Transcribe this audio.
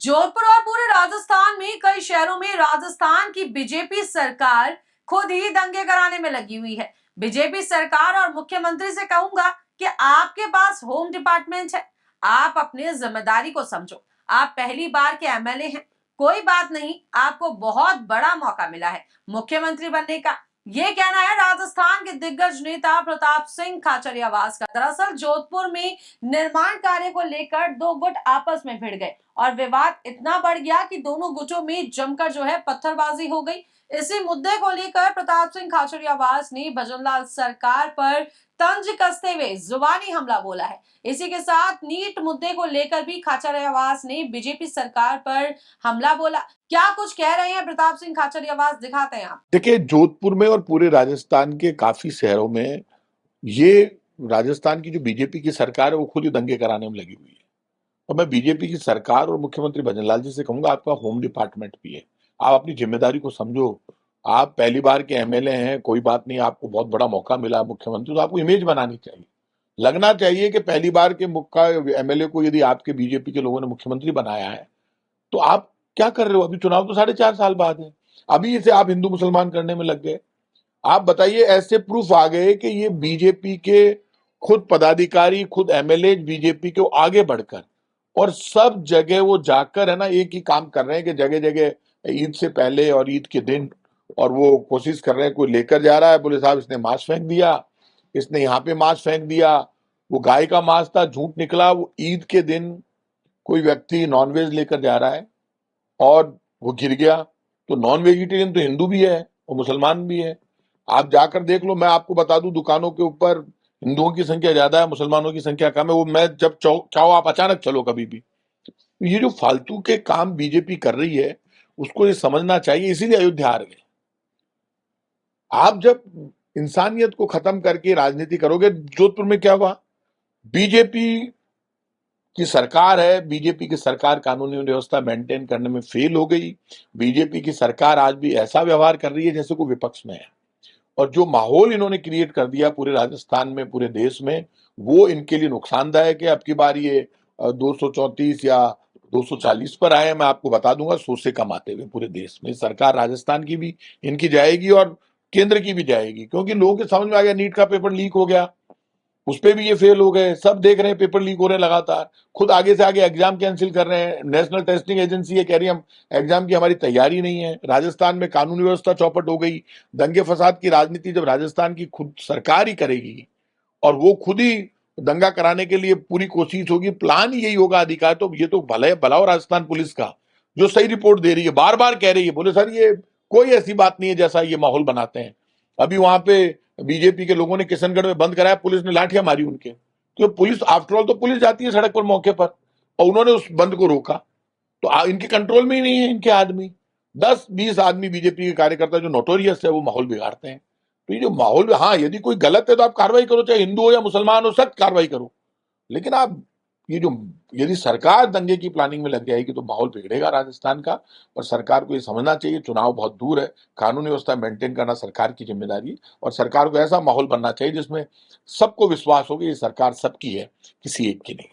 जोधपुर और पूरे राजस्थान में कई शहरों में राजस्थान की बीजेपी सरकार खुद ही दंगे कराने में लगी हुई है। बीजेपी सरकार और मुख्यमंत्री से कहूंगा कि आपके पास होम डिपार्टमेंट है, आप अपनी जिम्मेदारी को समझो। आप पहली बार के एमएलए हैं, कोई बात नहीं, आपको बहुत बड़ा मौका मिला है मुख्यमंत्री बनने का। ये कहना है राजस्थान के दिग्गज नेता प्रताप सिंह खाचरियावास का। दरअसल जोधपुर में निर्माण कार्य को लेकर दो गुट आपस में भिड़ गए और विवाद इतना बढ़ गया कि दोनों गुटों में जमकर जो है पत्थरबाजी हो गई। इसी मुद्दे को लेकर प्रताप सिंह खाचरियावास ने भजनलाल सरकार पर तंज कसते हुए जुबानी हमला बोला है। इसी के साथ नीट मुद्दे को लेकर भी खाचरियावास ने बीजेपी सरकार पर हमला बोला। क्या कुछ कह रहे हैं प्रताप सिंह खाचरियावास, दिखाते हैं आप। देखिए, जोधपुर में और पूरे राजस्थान के काफी शहरों में ये राजस्थान की जो बीजेपी की सरकार है वो खुद ही दंगे कराने में लगी हुई है। और मैं बीजेपी की सरकार और मुख्यमंत्री भजनलाल जी से कहूंगा, आपका होम डिपार्टमेंट भी है, आप अपनी जिम्मेदारी को समझो। आप पहली बार के एमएलए हैं, कोई बात नहीं, आपको बहुत बड़ा मौका मिला मुख्यमंत्री, तो आपको इमेज बनानी चाहिए। लगना चाहिए कि पहली बार के मुख्य एमएलए को यदि आपके बीजेपी के लोगों ने मुख्यमंत्री बनाया है तो आप क्या कर रहे हो? अभी चुनाव तो 4.5 साल बाद है, अभी इसे आप हिंदू मुसलमान करने में लग गए। आप बताइए, ऐसे प्रूफ आ गए कि ये बीजेपी के खुद पदाधिकारी, खुद एमएलए बीजेपी के आगे बढ़कर और सब जगह वो जाकर है ना एक ही काम कर रहे हैं कि जगह जगह ईद से पहले और ईद के दिन, और वो कोशिश कर रहे हैं, कोई लेकर जा रहा है, बोले साहब इसने मांस फेंक दिया, इसने यहाँ पे मांस फेंक दिया, वो गाय का मांस था, झूठ निकला। वो ईद के दिन कोई व्यक्ति नॉनवेज लेकर जा रहा है और वो गिर गया, तो नॉन वेजिटेरियन तो हिंदू भी है और मुसलमान भी है। आप जाकर देख लो, मैं आपको बता दूं, दुकानों के ऊपर हिंदुओं की संख्या ज्यादा है, मुसलमानों की संख्या कम है। वो मैं जब चाहो आप अचानक चलो कभी भी। ये जो फालतू के काम बीजेपी कर रही है उसको ये समझना चाहिए, इसीलिए अयोध्या हार गए। आप जब इंसानियत को खत्म करके राजनीति करोगे, जोधपुर में क्या हुआ, बीजेपी की सरकार है, बीजेपी की सरकार कानूनी व्यवस्था मेंटेन करने में फेल हो गई। बीजेपी की सरकार आज भी ऐसा व्यवहार कर रही है जैसे कोई विपक्ष में है, और जो माहौल इन्होंने क्रिएट कर दिया पूरे राजस्थान में, पूरे देश में, वो इनके लिए नुकसानदायक है। अब की बार ये 234 या 240 पर आए, मैं आपको बता दूंगा 100 से कम आते हुए पूरे देश में सरकार राजस्थान की भी इनकी जाएगी और केंद्र की भी जाएगी, क्योंकि लोगों के समझ में आ गया नीट का पेपर लीक हो गया, उस पे भी ये फेल हो गए, सब देख रहे हैं पेपर लीक हो रहे हैं लगातार, खुद आगे से आगे एग्जाम कैंसिल कर रहे हैं। नेशनल टेस्टिंग एजेंसी ये कह रही है हम एग्जाम की हमारी तैयारी नहीं है। राजस्थान में कानूनी व्यवस्था चौपट हो गई। दंगे फसाद की राजनीति जब राजस्थान की खुद सरकार ही करेगी और वो खुद ही दंगा कराने के लिए पूरी कोशिश होगी, प्लान ही यही होगा अधिकार, तो ये तो भले भला हो राजस्थान पुलिस का जो सही रिपोर्ट दे रही है, बार बार कह रही है, बोले सर ये कोई ऐसी बात नहीं है जैसा ये माहौल बनाते हैं। अभी वहां पे बीजेपी के लोगों ने किशनगढ़ में बंद कराया, पुलिस ने लाठियां मारी उनके, तो पुलिस आफ्टर ऑल तो पुलिस जाती है सड़क पर मौके पर, और उन्होंने उस बंद को रोका। तो इनके कंट्रोल में ही नहीं है इनके आदमी, 10-20 आदमी बीजेपी के कार्यकर्ता जो नोटोरियस है वो माहौल बिगाड़ते हैं। तो ये जो माहौल, हाँ यदि कोई गलत है तो आप कार्रवाई करो, चाहे हिंदू हो या मुसलमान हो, सख्त कार्रवाई करो। लेकिन आप ये जो, यदि सरकार दंगे की प्लानिंग में लग जाएगी तो माहौल बिगड़ेगा राजस्थान का। और सरकार को ये समझना चाहिए चुनाव बहुत दूर है, कानूनी व्यवस्था मेंटेन करना सरकार की जिम्मेदारी है, और सरकार को ऐसा माहौल बनना चाहिए जिसमें सबको विश्वास हो कि ये सरकार सबकी है, किसी एक की नहीं।